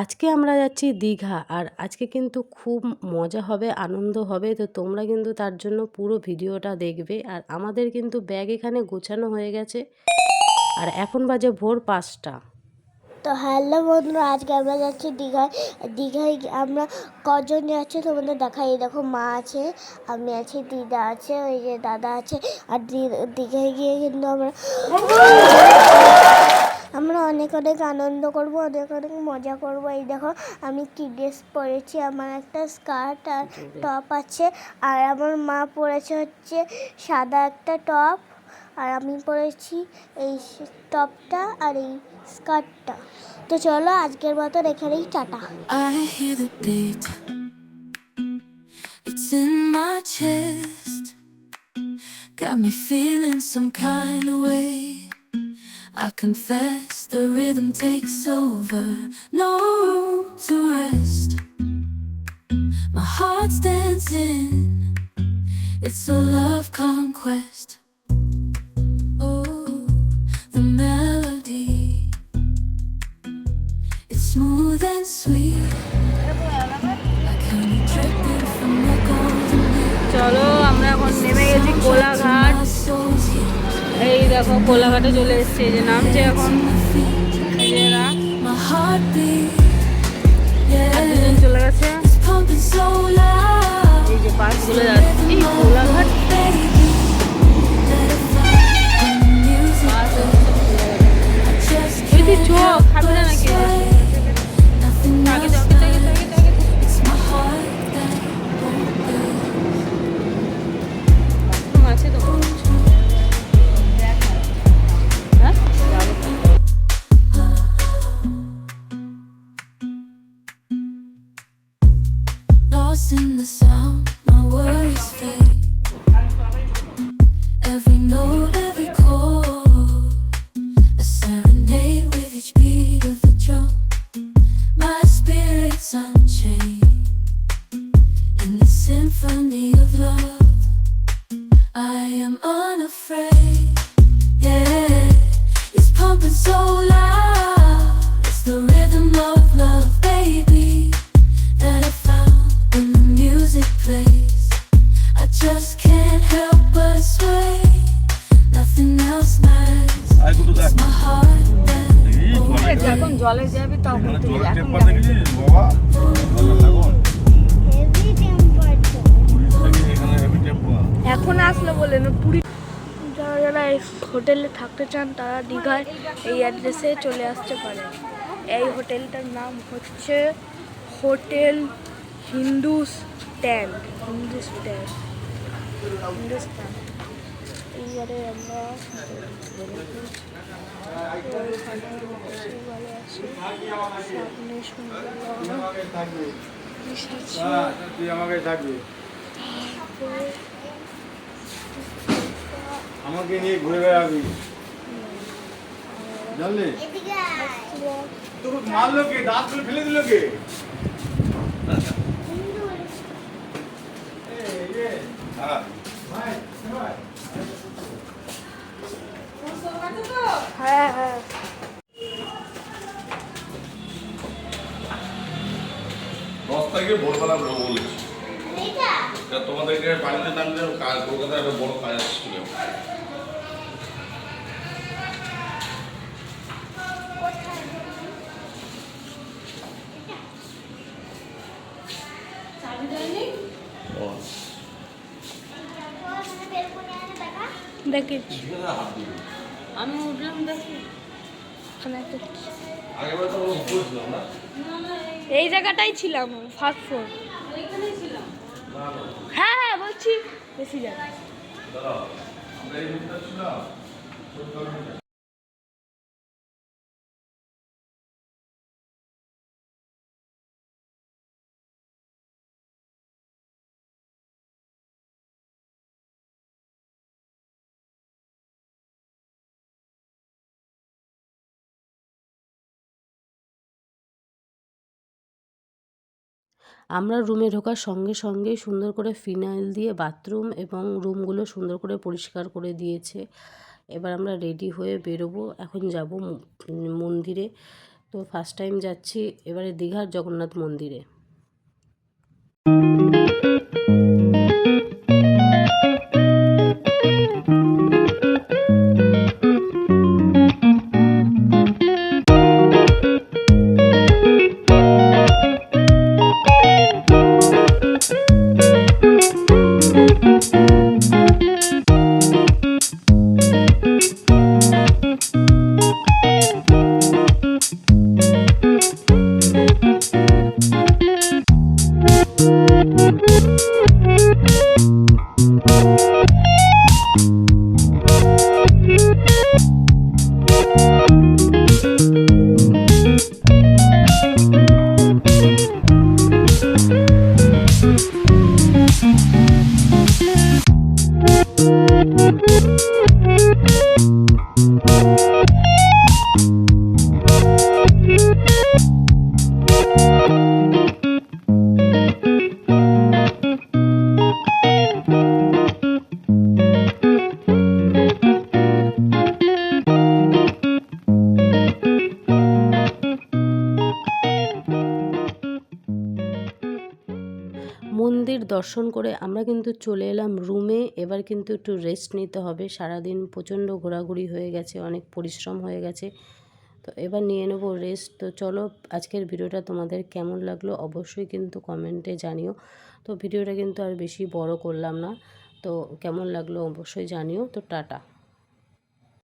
আজকে আমরা যাচ্ছি দীঘা। আর আজকে কিন্তু খুব মজা হবে, আনন্দ হবে। তো তোমরা কিন্তু তার জন্য পুরো ভিডিওটা দেখবে। আর আমাদের কিন্তু ব্যাগ এখানে গোছানো হয়ে গেছে। আর এখন বাজে ভোর 5টা। তো হ্যালো বন্ধুরা, আজকে আমরা যাচ্ছি দীঘায়। দীঘায় আমরা কজন যাচ্ছি তোমাদের দেখাই। দেখো, মা আছে, আমি আছি, দিদা আছে, ওই যে দাদা আছে। আর দীঘায় গিয়ে কিন্তু আমরা অনেক অনেক আনন্দ করব, অনেক অনেক মজা করব। এই দেখো আমি কি ড্রেস পরেছি, আমার একটা স্কার্ট আর টপ আছে। আর আমার মা পরেছে হচ্ছে সাদা একটা টপ, আর আমি পরেছি এই টপটা আর এই স্কার্টটা। তো চলো আজকের মতো এখানেই tata. I hear the beat, it's in my chest, got me feeling some kind of way. I confess the rhythm takes over, no room to rest. My heart's dancing, it's a love conquest. Oh, the melody, it's smooth and sweet, like honey dripping from the golden lake. চলো আমরা এখন নেমে গেছি Kolaghat. My soul's here, এই দেখো কোলাঘাটে চলে এসেছে, এই যে নামছে এখন এই যে এরা। my heartbeat, আর yeah, দুজন চলে গেছে, it's pumping so loud. এই যে বাসগুলো যাচ্ছে। এই Kolaghat Baby, let it fly when the music bus plays. I just ওই তুই can't চো help খাবি না but নাকি? sway. Nothing আগে else যাও, আগে matters. যাও, আগে যাও। It's my heart that won't break. Bathroom আছে তো? হ্যাঁ যাবো তো। Lost in the sound, my worries fade. Every note, every chord, a serenade with each beat of the drum. My spirit's unchained in the symphony of love. I am unafraid, yeah, it's pumping so loud. It's the rhythm of love, baby, that I found when the music plays. I just can't help but sway. Nothing else matters. It's my heart that যখন জলে যাবি তখন তুই এখন এখন আসলো বলে না পুরী। যারা যারা এই হোটেলে থাকতে চান তারা দীঘায় এই অ্যাড্রেসে চলে আসতে পারে। এই হোটেলটার নাম হচ্ছে হোটেল হিন্দুস্তান। এইবারে আমরা সামনে সুন্দর তুই আমাকে থাকবি, আমাকে নিয়ে ঘুরে বেড়াবি, জানলি? তোকে মারলো কে? দাঁত করে ফেলে দিল কে? হ্যাঁ হ্যাঁ রাস্তায় গিয়ে ভোরবেলা বেরোবো বলেছি। তোমাদেরকে পানিতে নামলে কলকাতায় একটা বড় কাজ ছিল। দেখি আমি উঠলাম দেখি আগেবার তো উপরে ছিলাম না, এই জায়গাটাই ছিলাম, ফার্স্ট ফ্লোর। হ্যাঁ হ্যাঁ বলছি বেশি জায়গা। দাঁড়াও, আমরা এই রুমটা ছিলাম। আমরা রুমে ঢোকার সঙ্গে সঙ্গেই সুন্দর করে ফিনাইল দিয়ে বাথরুম এবং রুমগুলো সুন্দর করে পরিষ্কার করে দিয়েছে। এবার আমরা রেডি হয়ে বেরোবো, এখন যাব মন্দিরে। তো ফার্স্ট টাইম যাচ্ছি এবারে দীঘার জগন্নাথ মন্দিরে। মন্দির দর্শন করে আমরা কিন্তু চলে এলাম রুমে। এবার কিন্তু একটু রেস্ট নিতে হবে, সারাদিন প্রচণ্ড ঘোরাঘুরি হয়ে গেছে, অনেক পরিশ্রম হয়ে গেছে, তো এবার নিয়ে নেব রেস্ট। তো চলো, আজকের ভিডিওটা তোমাদের কেমন লাগলো অবশ্যই কিন্তু কমেন্টে জানিও। তো ভিডিওটা কিন্তু আর বেশি বড় করলাম না, তো কেমন লাগলো অবশ্যই জানিও। তো টাটা।